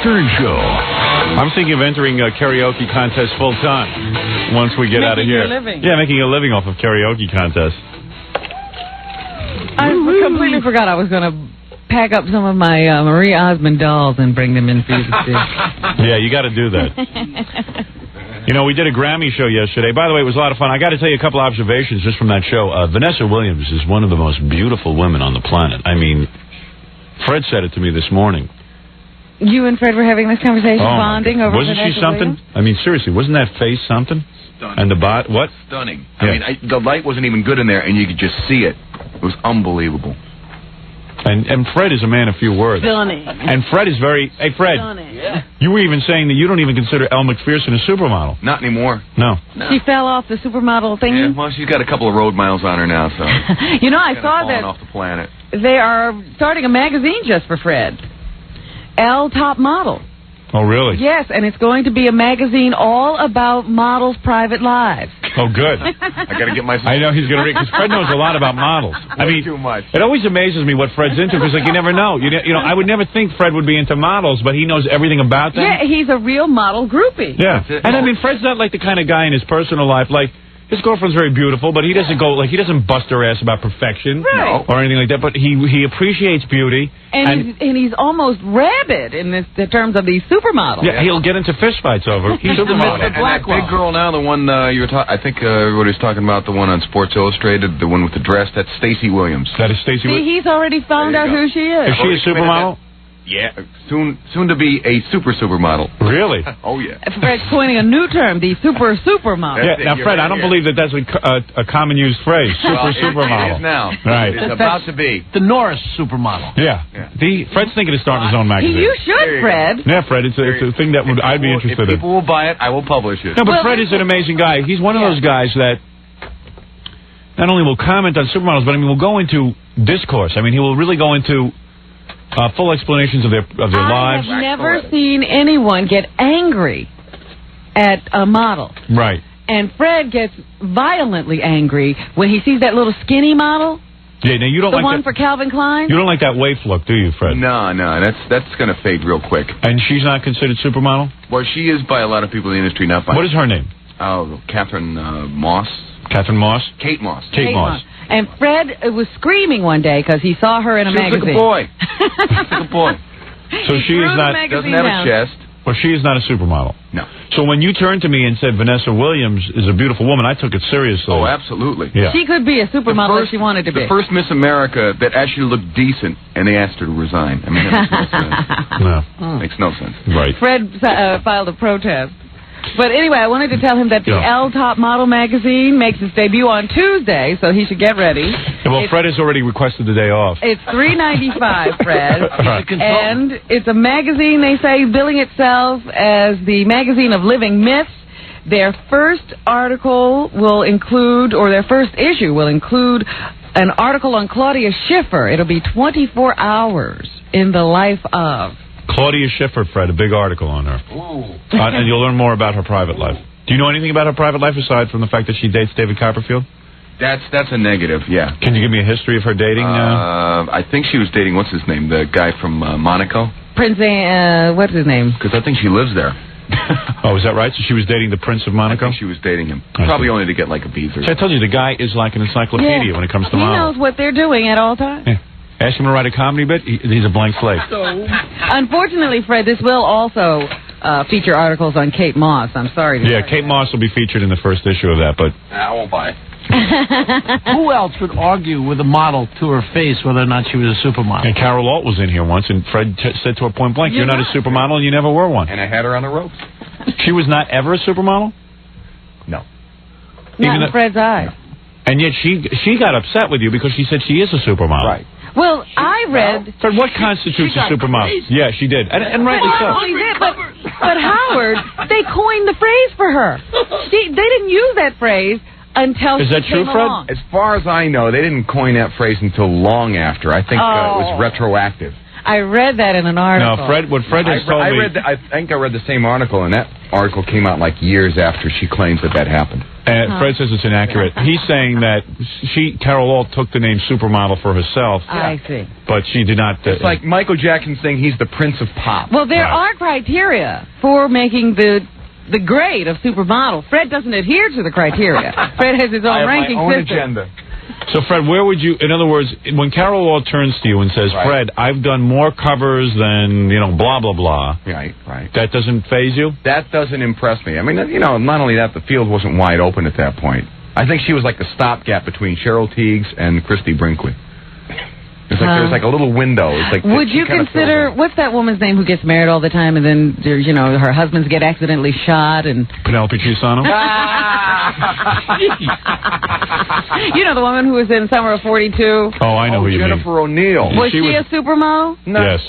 Stern Show. I'm thinking of entering a karaoke contest full time once we get out of here. Making a living. Yeah, making a living off of karaoke contests. I completely forgot I was going to pack up some of my Marie Osmond dolls and bring them in for you to see. Yeah, you got to do that. You know, we did a Grammy show yesterday. By the way, it was a lot of fun. I got to tell you a couple observations just from that show. Vanessa Williams is one of the most beautiful women on the planet. I mean, Fred said it to me this morning. You and Fred were having this conversation, bonding over Wasn't Vanessa she something? Williams? I mean, seriously, wasn't that face something? Stunning. And the bot, what? Stunning. Yeah. I mean, the light wasn't even good in there, and you could just see it. It was unbelievable. And Fred is a man of few words. Stunning. And Fred is very... Hey, Fred, Yeah. you were even saying that you don't even consider Elle Macpherson a supermodel. Not anymore. No. She fell off the supermodel thingy? Yeah, well, she's got a couple of road miles on her now, so... You know, I Kinda saw falling that off the planet. they are starting a magazine just for Fred. Elle Top Model. Oh, really? Yes, and it's going to be a magazine all about models' private lives. Oh, good. I got to get myself... I know he's going to read, because Fred knows a lot about models. I mean, too much. It always amazes me what Fred's into, because, like, you never know. You know, I would never think Fred would be into models, but he knows everything about them. Yeah, he's a real model groupie. Yeah. That's it. And, I mean, Fred's not like the kind of guy in his personal life, like, his girlfriend's very beautiful, but he doesn't go, like, he doesn't bust her ass about perfection Right. or anything like that, but he appreciates beauty. And he's almost rabid in terms of these supermodels. Yeah, he'll get into fistfights over. He's And supermodel. that big girl now, the one you were talking... I think everybody was talking about the one on Sports Illustrated, the one with the dress. That's Stacey Williams. That is Stacey. See, he's already found There out you go. who she is. Is she a supermodel? Yeah. Soon to be a supermodel. Really? Oh, yeah. Fred's coining a new term, the supermodel. Yeah. That's it, Now, you're Fred, right, I don't yeah. believe that that's a common used phrase. Well, Supermodel. It is now. Right. It's about to be. The Norris supermodel. Yeah. Fred's thinking of starting his own magazine. You There should, you Fred. Yeah, Fred, it's a thing that I'd be interested If in. people will buy it, I will publish it. No, but Well, Fred is an amazing guy. He's one of those guys that not only will comment on supermodels, but I mean will go into discourse. I mean, he will really go into full explanations of their lives. I've never seen anyone get angry at a model. Right. And Fred gets violently angry when he sees that little skinny model, Yeah. Now you don't the like one that. for Calvin Klein. You don't like that waif look, do you, Fred? No, that's going to fade real quick. And she's not considered supermodel. Well, she is by a lot of people in the industry, not by... What is her name? Oh, Catherine Moss. Catherine Moss. Kate Moss. Kate Moss. And Fred was screaming one day because he saw her in a She looks magazine. like a boy. She looks like a boy. So she threw is the not. magazine Doesn't have down. a chest. Well, she is not a supermodel. No. So when you turned to me and said Vanessa Williams is a beautiful woman, I took it seriously. Oh, absolutely. Yeah. She could be a supermodel if she wanted to be. The first Miss America that actually looked decent, and they asked her to resign. I mean, that makes no sense. No. Makes no sense. Right. Fred filed a protest. But anyway, I wanted to tell him that the Elle Top Model magazine makes its debut on Tuesday, so he should get ready. Well, Fred has already requested the day off. It's $3.95, Fred. Right. And it's a magazine, they say, billing itself as the magazine of living myths. Their first article will include, or their first issue will include, an article on Claudia Schiffer. It'll be 24 hours in the life of Claudia Schiffer, Fred, a big article on her. And you'll learn more about her private life. Do you know anything about her private life aside from the fact that she dates David Copperfield? That's a negative, yeah. Can you give me a history of her dating? I think she was dating, what's his name, the guy from Monaco? Prince, what's his name? Because I think she lives there. Oh, is that right? So she was dating the Prince of Monaco? I think she was dating him. I Probably see. only to get like a visa. See, I told you, the guy is like an encyclopedia when it comes to He models. knows what they're doing at all times. Yeah. Ask him to write a comedy bit, he's a blank slate. Unfortunately, Fred, this will also feature articles on Kate Moss. I'm sorry to Yeah, say Kate Moss will be featured in the first issue of that, but... I won't buy it. Who else would argue with a model to her face whether or not she was a supermodel? And Carol Alt was in here once, and Fred said to her point blank, you're not a supermodel and you never were one. And I had her on the ropes. She was not ever a supermodel? No. Not in Fred's eyes. And yet she got upset with you because she said she is a supermodel. Right. Well, I read... Fred, what constitutes a supermodel? Yeah, she did. And rightly so. Well, she did, but Howard, they coined the phrase for her. They didn't use that phrase until Is that she true, came Fred? along. As far as I know, they didn't coin that phrase until long after. I think it was retroactive. I read that in an article. No, what Fred has told me... I think I read the same article, and that article came out like years after she claims that happened. And Fred says it's inaccurate. He's saying that Carol Alt took the name supermodel for herself. I see. But she did not. It's like Michael Jackson saying he's the Prince of Pop. Well, there are criteria for making the grade of supermodel. Fred doesn't adhere to the criteria. Fred has his own ranking my own system. agenda. So, Fred, where would you, in other words, when Carol Alt turns to you and says, Fred, I've done more covers than, blah, blah, blah. Right. That doesn't faze you? That doesn't impress me. I mean, not only that, the field wasn't wide open at that point. I think she was like the stopgap between Cheryl Tiegs and Christy Brinkley. It's like there was like a little window. It's like would you consider, what's that woman's name who gets married all the time and then, her husbands get accidentally shot and... Penelope Chisano? The woman who was in Summer of 42? Oh, I know who you mean. Jennifer O'Neill. Was she a supermodel? No. Yes.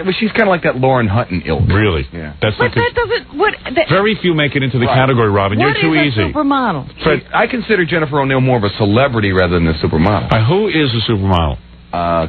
But she's kind of like that Lauren Hutton ilk. Really? Yeah. But that doesn't... Very few make it into the category, Robin. You're too easy. What is a supermodel? Fred, I consider Jennifer O'Neill more of a celebrity rather than a supermodel. Who is a supermodel?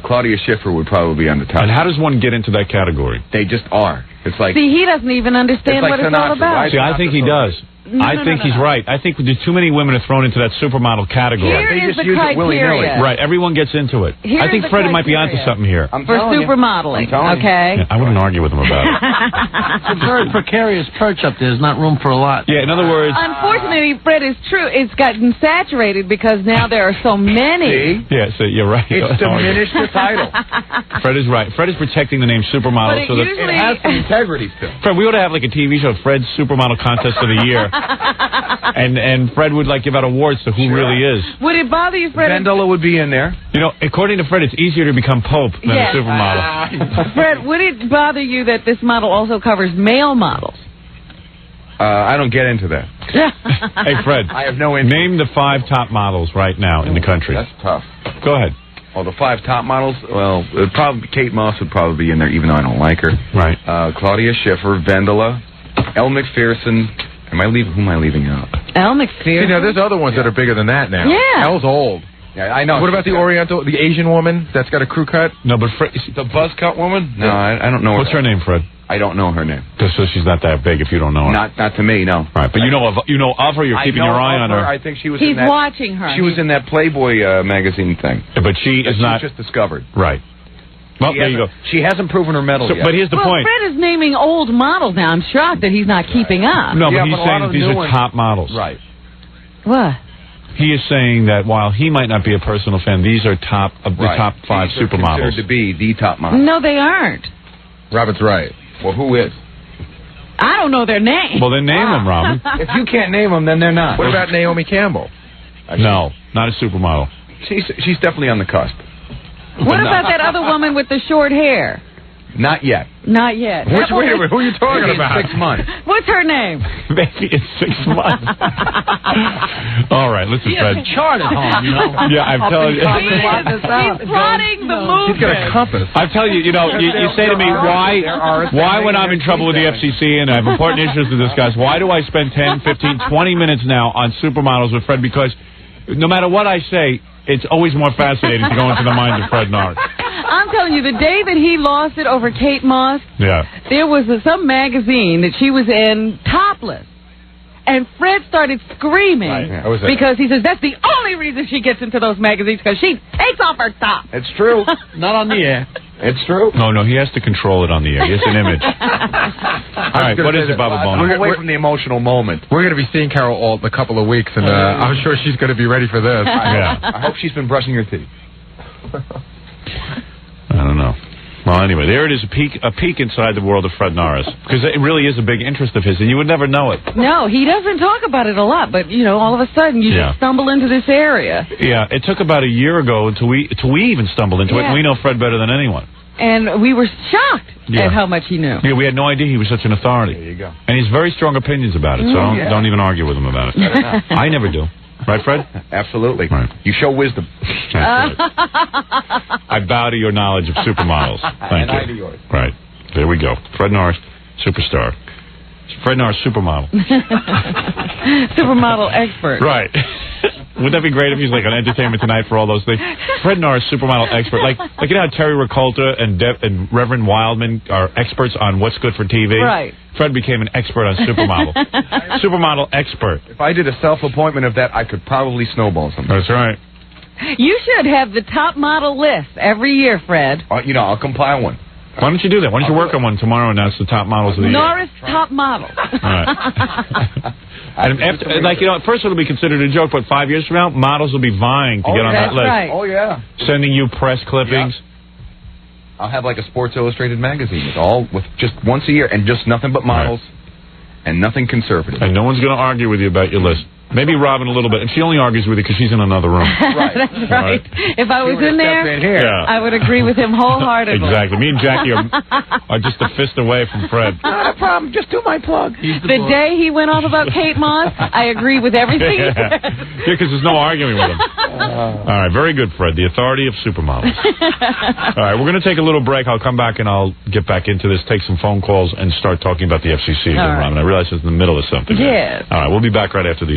Claudia Schiffer would probably be on the top. And how does one get into that category? They just are. It's like... See, he doesn't even understand what it's all about. Right? See, I think he does. I think he's right. I think too many women are thrown into that supermodel category. Here is the criteria. Right, everyone gets into it. I think Fred might be onto something here. For supermodeling, okay? Yeah, I wouldn't argue with him about it. It's a very precarious perch up there. There's not room for a lot. Yeah, in other words... Unfortunately, Fred, is true. It's gotten saturated because now there are so many. See? Yeah, so you're right. It's diminished the title. Fred is right. Fred is protecting the name supermodel. But it has some integrity still. Fred, we ought to have like a TV show, Fred's Supermodel Contest of the Year. And Fred would give out awards to who really is. Would it bother you, Fred? Vendela would be in there. According to Fred, it's easier to become Pope than a supermodel. Fred, would it bother you that this model also covers male models? I don't get into that. Hey, Fred. I have no interest. Name the 5 top models right now in the country. That's tough. Go ahead. Oh, the 5 top models? Well, Kate Moss would probably be in there, even though I don't like her. Right. Claudia Schiffer, Vendela, Elle Macpherson. Who am I leaving out? Elle Macpherson. There's other ones that are bigger than that now. Yeah. Elle's old. Yeah, I know. What about the Asian woman that's got a crew cut? No, but Fred... The buzz cut woman? No, I don't know her. What's her name, Fred? I don't know her name. Just so she's not that big if you don't know her. Not to me, no. Right, but you know of her, you're keeping your eye on her. I think she was He's in that... watching her. She was in that Playboy magazine thing. But she is not... She just discovered. Right. Well, there you go. She hasn't proven her mettle yet. But here's the point. Fred is naming old models now. I'm shocked that he's not keeping up. No, but Yeah, he's but a lot saying of these new are ones- top models. Right. What? He is saying that while he might not be a personal fan, these are top 5 These are supermodels. considered to be the top models. No, they aren't. Robert's right. Well, who is? I don't know their name. Well, then name them, Robin. If you can't name them, then they're not. What about Naomi Campbell? No, not a supermodel. She's definitely on the cusp. What about that other woman with the short hair? Not yet. Not yet. Wait a minute. Who are you talking Maybe in about? 6 months. What's her name? Maybe in 6 months. All right, listen, He has Fred. a chart at home, Yeah, I'm telling you. He's plotting the movement. He's got a compass. I tell you, you say to me, why when I'm in trouble with the FCC and I have important issues to discuss, why do I spend 10, 15, 20 minutes now on supermodels with Fred? Because no matter what I say, it's always more fascinating to go into the mind of Fred Nark. I'm telling you, the day that he lost it over Kate Moss, there was some magazine that she was in topless. And Fred started screaming because he says that's the only reason she gets into those magazines, because she takes off her top. It's true. Not on the air. It's true. No, he has to control it on the air. He has an image. All right, what is it, Baba Bona? Away from the emotional moment. We're going to be seeing Carol Alt in a couple of weeks, and I'm sure she's going to be ready for this. Yeah. I hope she's been brushing her teeth. I don't know. Well, anyway, there it is, a peek inside the world of Fred Norris, because it really is a big interest of his, and you would never know it. No, he doesn't talk about it a lot, but, all of a sudden you just stumble into this area. Yeah, it took about a year ago until we even stumbled into it, and we know Fred better than anyone. And we were shocked at how much he knew. Yeah, we had no idea he was such an authority. There you go. And he has very strong opinions about it, so don't even argue with him about it. I never do. Right, Fred? Absolutely. Right. You show wisdom. That's right. I bow to your knowledge of supermodels. Thank you. I to yours. Right. There we go. Fred Norris, superstar. Fred Norris, supermodel. Supermodel expert. Right. Wouldn't that be great if he's like on Entertainment Tonight for all those things? Fred Norris, supermodel expert. Like you know how Terry Ricolta and Reverend Wildman are experts on what's good for TV? Right. Fred became an expert on supermodel. Supermodel expert. If I did a self-appointment of that, I could probably snowball something. That's right. You should have the top model list every year, Fred. You know, I'll compile one. Why don't you do that? Why don't you work on one tomorrow and announce the top models of the year? Norris top model. All right. And after, like, you know, at first it'll be considered a joke, but 5 years from now, models will be vying to get on that that's list. right. Oh, yeah. Sending you press clippings. I'll have like a Sports Illustrated magazine with just once a year and just nothing but models and nothing conservative. And no one's going to argue with you about your list. Maybe Robin a little bit, and she only argues with you because she's in another room. That's right. If I was in there, Yeah. I would agree with him wholeheartedly. Exactly. Me and Jackie are just a fist away from Fred. Not a problem. Just do my plug. The day he went off about Kate Moss, I agree with everything he said. because there's no arguing with him. All right, very good, Fred. The authority of supermodels. All right, we're going to take a little break. I'll come back and I'll get back into this, take some phone calls, and start talking about the FCC again, All right. Robin. I realize it's in the middle of something. Yes. All right, we'll be back right after these.